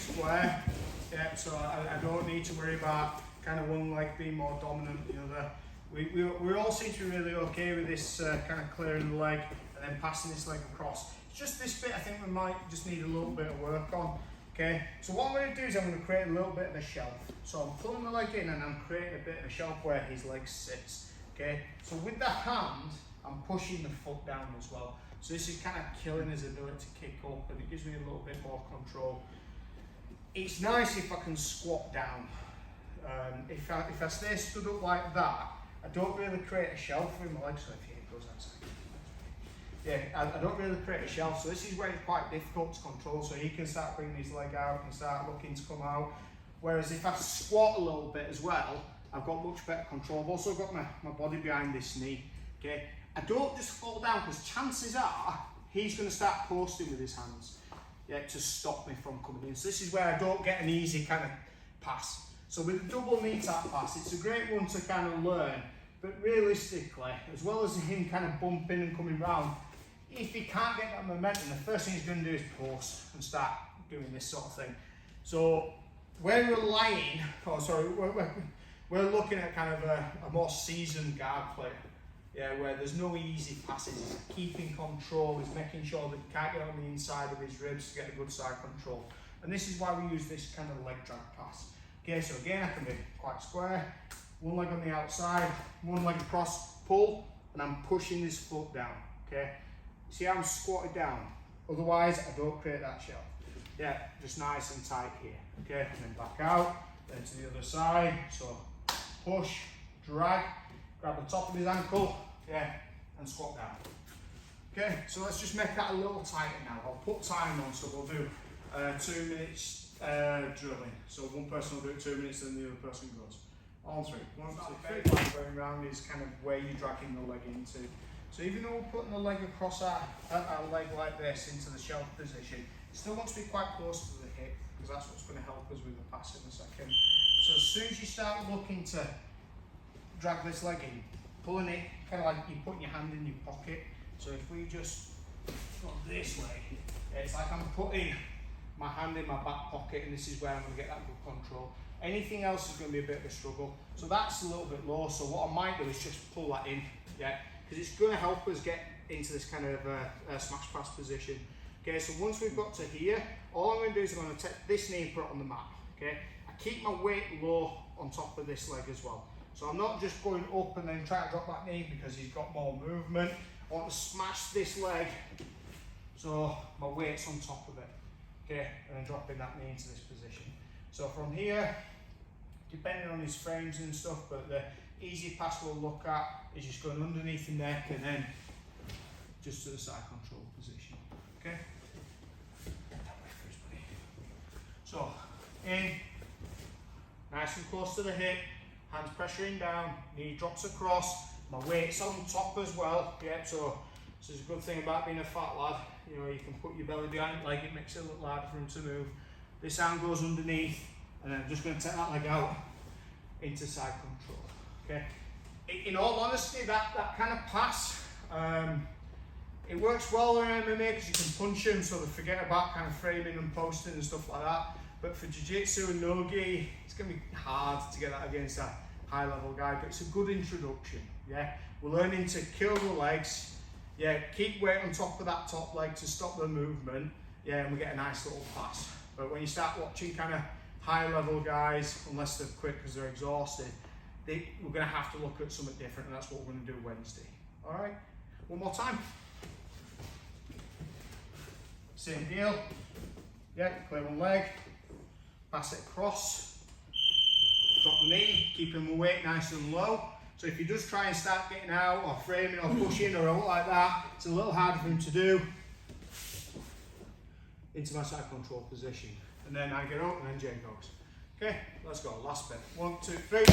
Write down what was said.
square. Yeah, so I don't need to worry about kind of one leg being more dominant than the other. We all seem to be really okay with this kind of clearing the leg and then passing this leg across. It's just this bit I think we might just need a little bit of work on. Okay, so what I'm going to do is I'm going to create a little bit of a shelf. So I'm pulling the leg in and I'm creating a bit of a shelf where his leg sits. Okay, so with the hand, I'm pushing the foot down as well. So this is kind of killing his ability to kick up, and it gives me a little bit more control. It's nice if I can squat down. If I stay stood up like that, I don't really create a shelf with my legs. So if it goes outside, yeah, I don't really create a shelf. So this is where it's quite difficult to control. So he can start bringing his leg out and start looking to come out. Whereas if I squat a little bit as well, I've got much better control. I've also got my body behind this knee. Okay, I don't just fall down because chances are he's going to start posting with his hands, yeah, to stop me from coming in. So this is where I don't get an easy kind of pass. So with the double knee tap pass, it's a great one to kind of learn, but realistically, as well as him kind of bumping and coming round, if he can't get that momentum, the first thing he's going to do is post and start doing this sort of thing. So when we're lying, we're looking at kind of a more seasoned guard player, yeah, where there's no easy passes. He's keeping control, he's making sure that he can't get on the inside of his ribs to get a good side control. And this is why we use this kind of leg drag pass. Okay, so again, I can be quite square, one leg on the outside, one leg across, pull, and I'm pushing this foot down, okay? See how I'm squatted down? Otherwise, I don't create that shelf. Yeah, just nice and tight here, okay? And then back out, then to the other side. So push, drag, grab the top of his ankle, yeah, and squat down. Okay, so let's just make that a little tighter now. I'll put time on, so we'll do 2 minutes drilling. So one person will do it 2 minutes, then the other person goes. On 3. 1, 2, 3. Going round is kind of where you're dragging the leg into. So even though we're putting the leg across our leg like this into the shelf position, it still wants to be quite close to the hip, because that's what's going to help us with the pass in a second. So as soon as you start looking to drag this leg in, pulling it kind of like you're putting your hand in your pocket. So if we just go this way, it's like I'm putting my hand in my back pocket, and this is where I'm going to get that good control. Anything else is going to be a bit of a struggle. So that's a little bit low. So what I might do is just pull that in, yeah, because it's going to help us get into this kind of smash pass position. Okay, so once we've got to here, all I'm going to do is I'm going to take this knee and put it on the mat. Okay, I keep my weight low on top of this leg as well. So I'm not just going up and then trying to drop that knee because he's got more movement. I want to smash this leg so my weight's on top of it. Okay, and then dropping that knee into this position. So from here, depending on his frames and stuff, but the easy pass we'll look at is just going underneath the neck and then just to the side control position. Okay? So, in, nice and close to the hip, hands pressuring down, knee drops across, my weight's on top as well. Yeah, so this is a good thing about being a fat lad. You know, you can put your belly behind the leg, it makes it look harder for him to move. This arm goes underneath, and then I'm just going to take that leg out into side control. Okay. In all honesty, that kind of pass, it works well in MMA because you can punch them, so they forget about kind of framing and posting and stuff like that. But for jiu-jitsu and nogi, it's going to be hard to get that against a high-level guy. But it's a good introduction. Yeah, we're learning to kill the legs. Yeah, keep weight on top of that top leg to stop the movement. Yeah, and we get a nice little pass. But when you start watching kind of high-level guys, unless they're quick because they're exhausted, we're going to have to look at something different, and that's what we're going to do Wednesday. All right, one more time. Same deal. Yeah, clear one leg, pass it across, drop the knee, keeping the weight nice and low. So if he does try and start getting out or framing or pushing or anything like that, it's a little harder for him to do. Into my side control position. And then I get up and then Jane goes. Okay, let's go, last bit. 1, 2, 3.